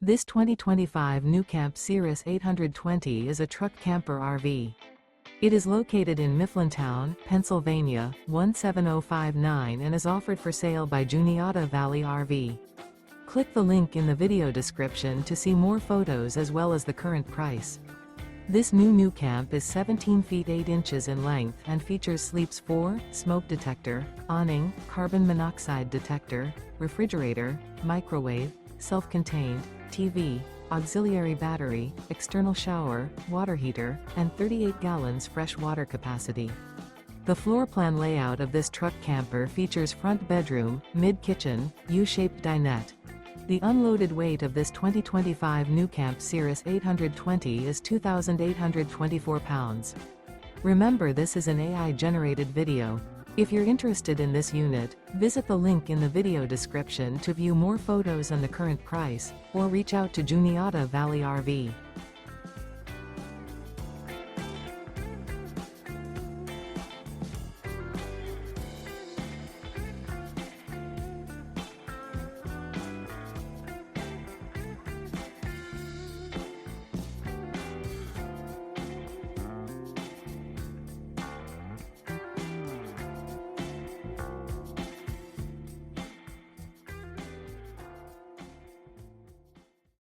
This 2025 NuCamp Cirrus 820 is a truck camper RV. It is located in Mifflintown, Pennsylvania, 17059 and is offered for sale by Juniata Valley RV. Click the link in the video description to see more photos as well as the current price. This new NuCamp is 17 feet 8 inches in length and features sleeps 4, smoke detector, awning, carbon monoxide detector, refrigerator, microwave, self-contained, TV, auxiliary battery, external shower, water heater, and 38 gallons fresh water capacity. The floor plan layout of this truck camper features front bedroom, mid-kitchen, U-shaped dinette. The unloaded weight of this 2025 NuCamp Cirrus 820 is 2,824 pounds. Remember, this is an AI-generated video. If you're interested in this unit, visit the link in the video description to view more photos and the current price, or reach out to Juniata Valley RV.